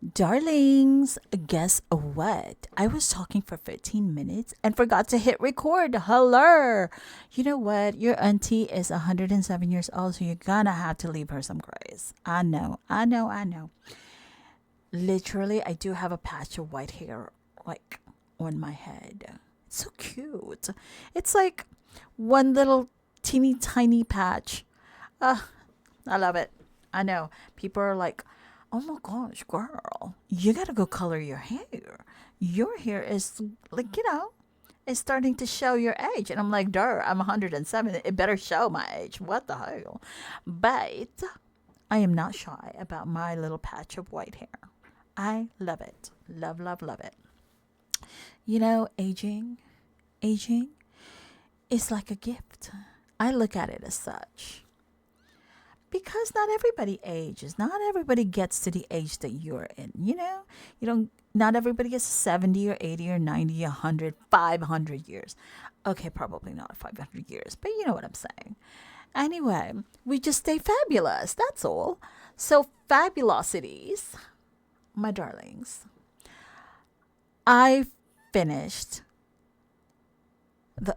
Darlings, guess what? I was talking for 15 minutes and forgot to hit record. Hello. You know what? Your auntie is 107 years old, so you're gonna have to leave her some grace. I know. Literally, I do have a patch of white hair, like, on my head. It's so cute. It's like one little teeny tiny patch. Ah, I love it. I know. People are like, oh my gosh, girl, you gotta go color your hair. Your hair is like, it's starting to show your age. And I'm like, duh, I'm 107. It better show my age. What the hell? But I am not shy about my little patch of white hair. I love it. Love it. Aging is like a gift. I look at it as such. Because not everybody ages. Not everybody gets to the age that you're in. You don't. Not everybody gets 70 or 80 or 90, 100, 500 years. Okay, probably not 500 years, but you know what I'm saying. Anyway, we just stay fabulous. That's all. So, fabulosities, my darlings. I finished.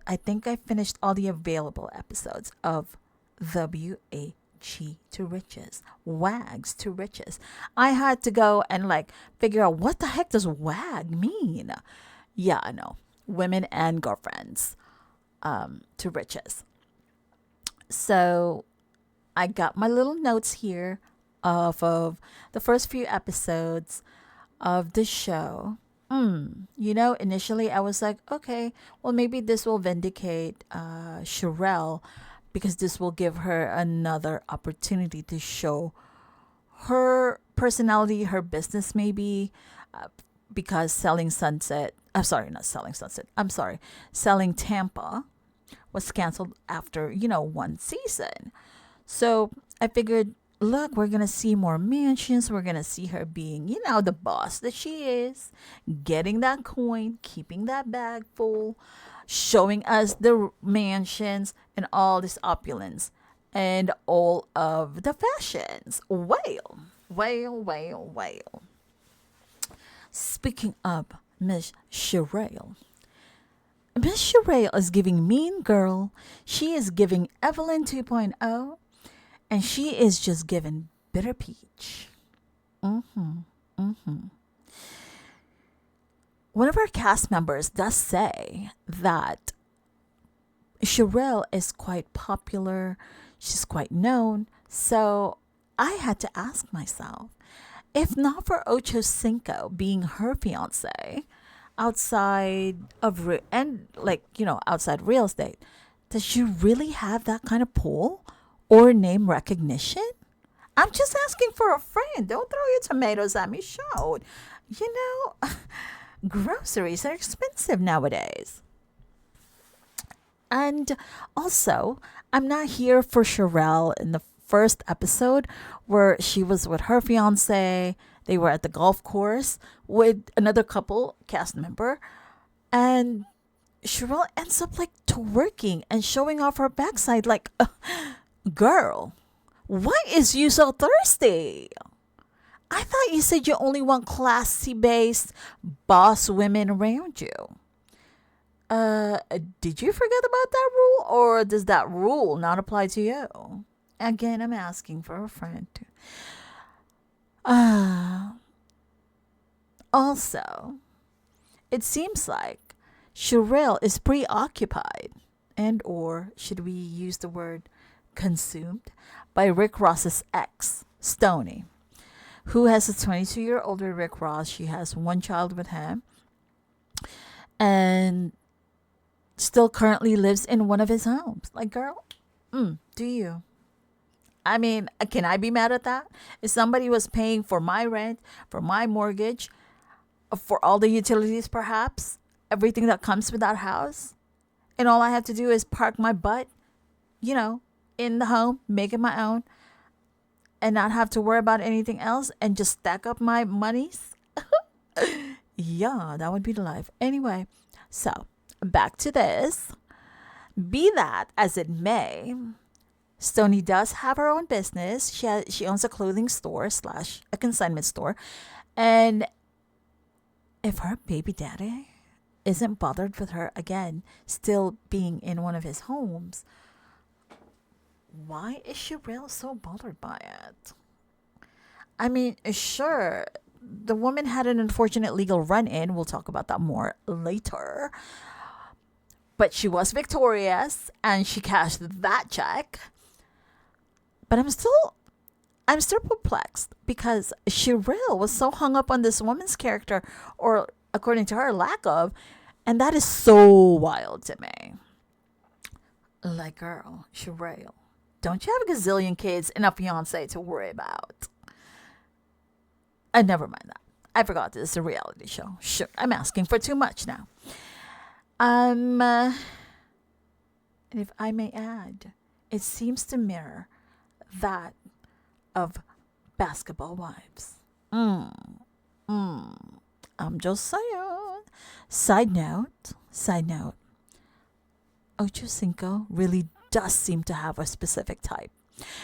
I think I finished all the available episodes of W.A.G to riches, WAGs to riches. I had to go and figure out what the heck does WAG mean. Yeah, I know. Women and girlfriends to riches. So I got my little notes here of the first few episodes of the show. Initially I was like, okay, well, maybe this will vindicate Sherell because this will give her another opportunity to show her personality, her business, maybe, because Selling Sunset, I'm sorry, not Selling Sunset, I'm sorry, Selling Tampa was canceled after, one season. So I figured, look, we're going to see more mansions. We're going to see her being, the boss that she is, getting that coin, keeping that bag full, showing us the mansions and all this opulence and all of the fashions. Well. Speaking of Miss Sherell, Miss Sherell is giving Mean Girl. She is giving Evelyn 2.0. And she is just giving Bitter Peach. One of our cast members does say that Sherelle is quite popular. She's quite known. So I had to ask myself, if not for Ocho Cinco being her fiance outside of outside real estate, does she really have that kind of pull or name recognition? I'm just asking for a friend. Don't throw your tomatoes at me. Shout. Groceries are expensive nowadays. And also, I'm not here for Sherelle in the first episode where she was with her fiance. They were at the golf course with another couple cast member. And Sherelle ends up twerking and showing off her backside girl, why is you so thirsty? I thought you said you only want classy based boss women around you. Did you forget about that rule, or does that rule not apply to you? Again, I'm asking for a friend. Also, it seems like Sherelle is preoccupied, and or should we use the word consumed, by Rick Ross's ex, Stoney, who has a 22-year older Rick Ross. She has one child with him and still currently lives in one of his homes. Girl, do you? I mean, can I be mad at that? If somebody was paying for my rent, for my mortgage, for all the utilities, perhaps, everything that comes with that house, and all I have to do is park my butt, in the home, make it my own, and not have to worry about anything else and just stack up my monies. Yeah, that would be the life. Anyway, so back to this. Be that as it may, Stony does have her own business. She owns a clothing store slash a consignment store. And if her baby daddy isn't bothered with her again, still being in one of his homes, why is Sherell so bothered by it? I mean, sure, the woman had an unfortunate legal run in. We'll talk about that more later. But she was victorious and she cashed that check. But I'm still perplexed because Sherell was so hung up on this woman's character, or according to her, lack of, and that is so wild to me. Like, girl, Sherell, don't you have a gazillion kids and a fiance to worry about? Never mind that. I forgot this is a reality show. Sure, I'm asking for too much now. And if I may add, it seems to mirror that of Basketball Wives. I'm just saying. Side note, Ocho Cinco really does seem to have a specific type.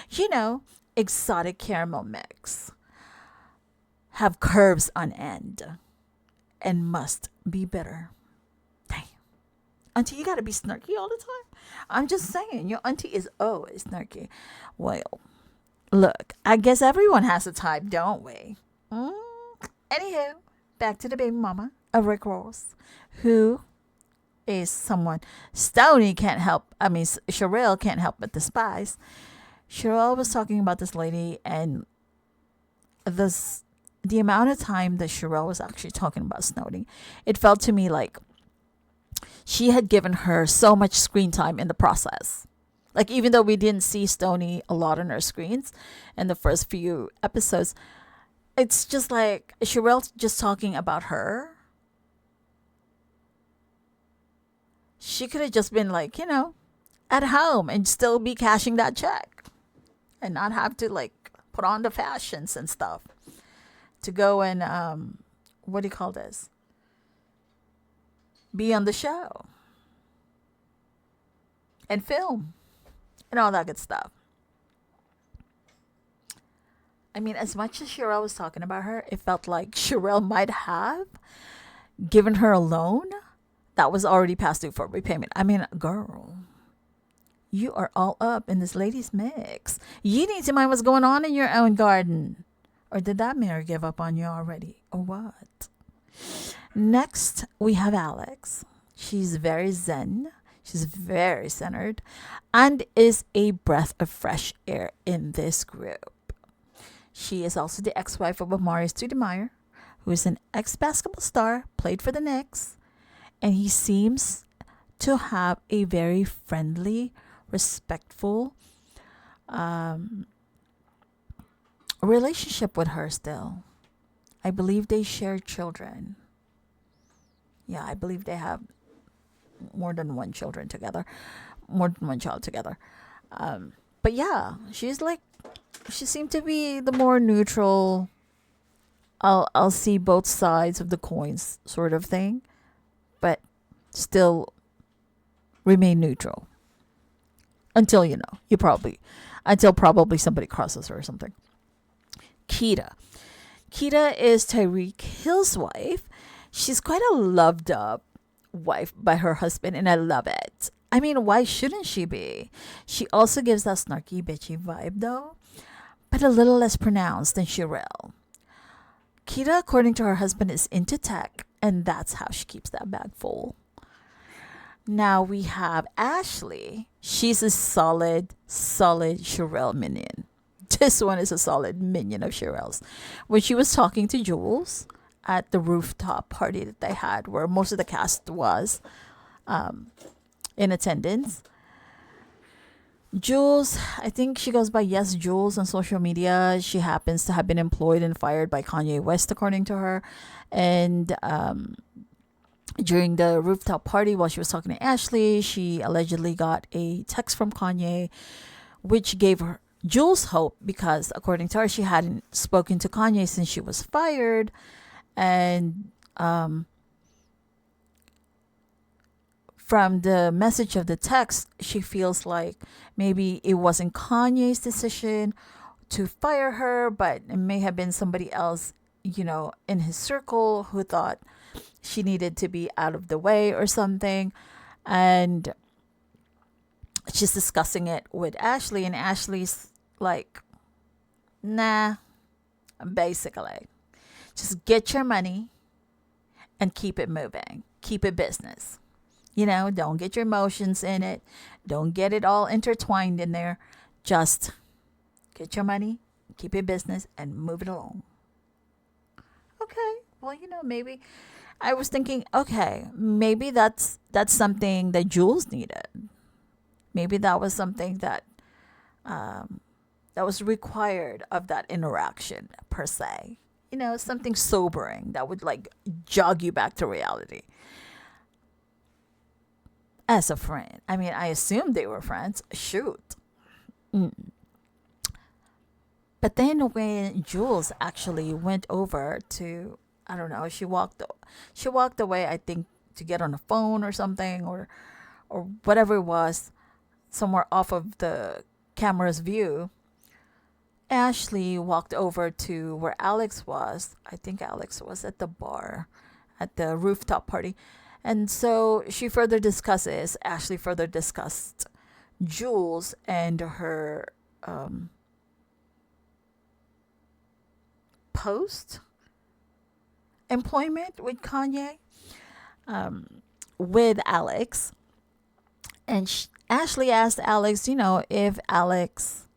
You know, exotic caramel mix. Have curves on end. And must be bitter. Damn. Auntie, you gotta be snarky all the time? I'm just saying, your auntie is always snarky. Well, look, I guess everyone has a type, don't we? Anywho, back to the baby mama of Rick Ross, who is someone Stoney can't help. I mean, Sherell can't help but despise. Sherell was talking about this lady, and the amount of time that Sherell was actually talking about Stoney, it felt to me like she had given her so much screen time in the process. Like, even though we didn't see Stoney a lot on our screens in the first few episodes, it's just like Sherell just talking about her. She could have just been like, at home and still be cashing that check and not have to like put on the fashions and stuff to go and, what do you call this? Be on the show and film and all that good stuff. I mean, as much as Sherell was talking about her, it felt like Sherell might have given her a loan that was already past due for repayment. I mean, girl, you are all up in this lady's mix. You need to mind what's going on in your own garden. Or did that mirror give up on you already? Or what? Next, we have Alex. She's very zen. She's very centered. And is a breath of fresh air in this group. She is also the ex-wife of Amari Stoudemire, who is an ex-basketball star, played for the Knicks. And he seems to have a very friendly, respectful relationship with her still. I believe they share children. Yeah, I believe they have more than one child together. But yeah, she seemed to be the more neutral. I'll see both sides of the coins sort of thing, but still remain neutral until until probably somebody crosses her or something. Kita is Tyreek Hill's wife. She's quite a loved up wife by her husband, and I love it. I mean, why shouldn't she be? She also gives that snarky, bitchy vibe, though, but a little less pronounced than Sherell. Kita, according to her husband, is into tech, and that's how she keeps that bag full. Now we have Ashley. She's a solid Sherell minion. This one is a solid minion of Sherell's. When she was talking to Jules at the rooftop party that they had, where most of the cast was in attendance, Jules, I think she goes by Yes Jules on social media. She happens to have been employed and fired by Kanye West, according to her. And during the rooftop party, while she was talking to Ashley, she allegedly got a text from Kanye, which gave her Jules hope, because according to her, she hadn't spoken to Kanye since she was fired. And from the message of the text, she feels like maybe it wasn't Kanye's decision to fire her, but it may have been somebody else, in his circle who thought she needed to be out of the way or something. And she's discussing it with Ashley, and Ashley's like, nah, basically, just get your money and keep it moving, keep it business. Don't get your emotions in it, don't get it all intertwined in there. Just get your money, keep it business, and move it along. Okay, well, maybe I was thinking, okay, maybe that's something that Jules needed. Maybe that was something that that was required of that interaction per se. Something sobering that would like jog you back to reality. As a friend, I mean, I assumed they were friends. Shoot. But then when Jules actually went over to, I don't know, she walked away, I think, to get on the phone or something, or whatever it was, somewhere off of the camera's view. Ashley walked over to where Alex was. I think Alex was at the bar, at the rooftop party. And so Ashley further discussed Jules and her post employment with Kanye, with Alex. And Ashley asked Alex, if Alex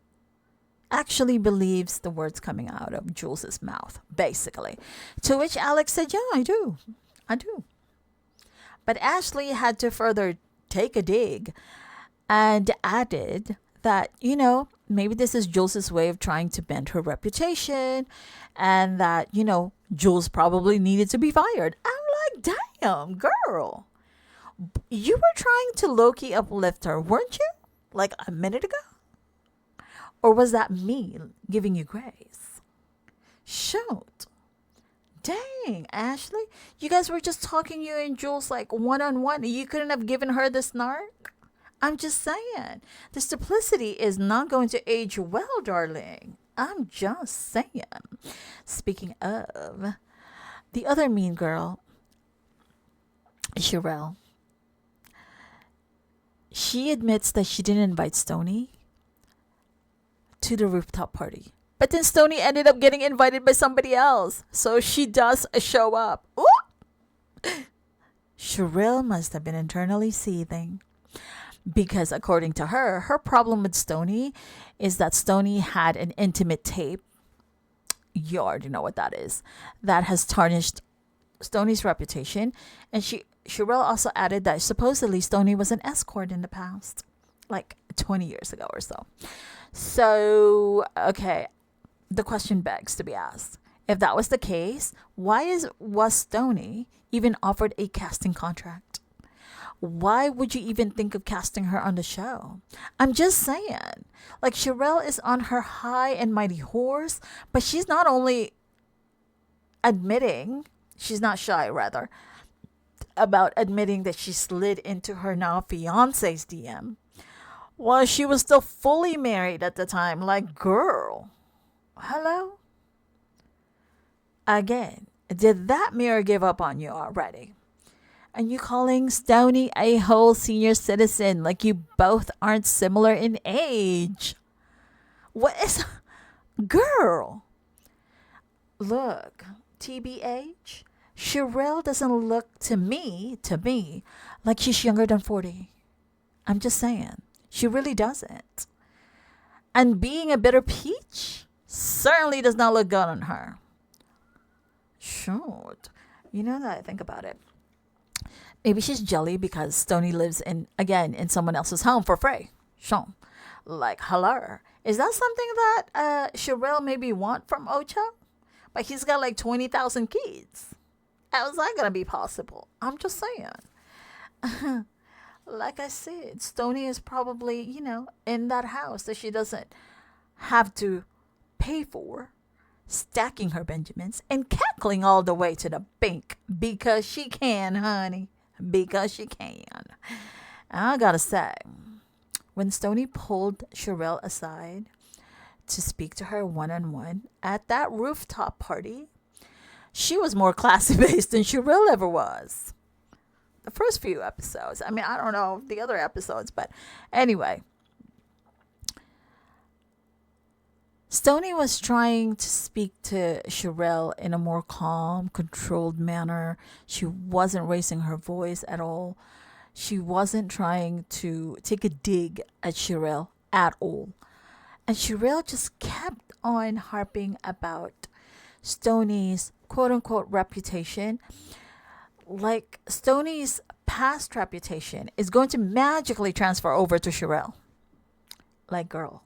actually believes the words coming out of Jules's mouth, basically. To which Alex said, yeah, I do. I do. But Ashley had to further take a dig and added that, maybe this is Jules's way of trying to bend her reputation, and that, Jules probably needed to be fired. I'm like, damn, girl. You were trying to low-key uplift her, weren't you? Like a minute ago? Or was that me giving you grace? Shoot. Dang, Ashley. You guys were just talking, you and Jules, like one-on-one. You couldn't have given her the snark? I'm just saying. The simplicity is not going to age well, darling. I'm just saying. Speaking of, the other mean girl, Sherell. She admits that she didn't invite Stoney to the rooftop party. But then Stoney ended up getting invited by somebody else. So she does show up. Ooh! Sherell must have been internally seething. Because according to her, her problem with Stoney is that Stoney had an intimate tape. You already know what that is. That has tarnished Stoney's reputation. And Sherell also added that supposedly Stoney was an escort in the past. Like 20 years ago or so. So, okay, the question begs to be asked. If that was the case, was Stoney even offered a casting contract? Why would you even think of casting her on the show? I'm just saying. Like, Sherell is on her high and mighty horse, but she's not only she's not shy, rather, about admitting that she slid into her now fiance's DM. Well, she was still fully married at the time. Like, girl, hello? Again, did that mirror give up on you already? And you calling Stoney a whole senior citizen like you both aren't similar in age? What is... Girl. Look, TBH, Sherell doesn't look to me, like she's younger than 40. I'm just saying. She really doesn't. And being a bitter peach certainly does not look good on her. Shoot. You know that I think about it. Maybe she's jelly because Stoney lives in someone else's home for free. Sure. Like, hello. Is that something that Sherell maybe want from Ocho? But he's got like 20,000 kids. How is that going to be possible? I'm just saying. Like I said, Stoney is probably, in that house that she doesn't have to pay for, stacking her Benjamins and cackling all the way to the bank because she can, honey. Because she can. I gotta say, when Stony pulled Sherell aside to speak to her one on one at that rooftop party, she was more classy based than Sherell ever was. The first few episodes. I mean, I don't know the other episodes, but anyway, Stoney was trying to speak to Sherell in a more calm, controlled manner. She wasn't raising her voice at all. She wasn't trying to take a dig at Sherell at all. And Sherell just kept on harping about Stoney's quote unquote reputation. Like Stoney's past reputation is going to magically transfer over to Sherell. Like, girl,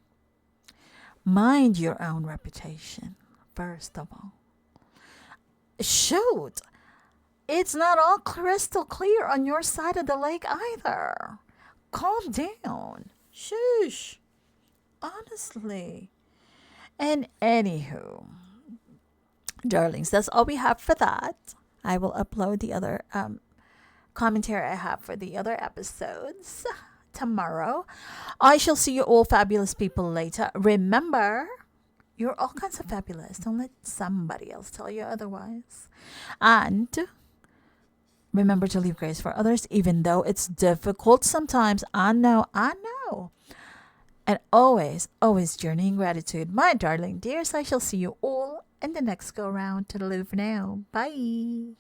mind your own reputation, first of all. Shoot, it's not all crystal clear on your side of the lake either. Calm down. Shush. Honestly. And anywho, darlings, that's all we have for that. I will upload the other commentary I have for the other episodes tomorrow. I shall see you all fabulous people later. Remember, you're all kinds of fabulous. Don't let somebody else tell you otherwise. And remember to leave grace for others, even though it's difficult sometimes. I know. And always, always journey in gratitude. My darling dears, I shall see you all in the next go round. Toodaloo for now. Bye.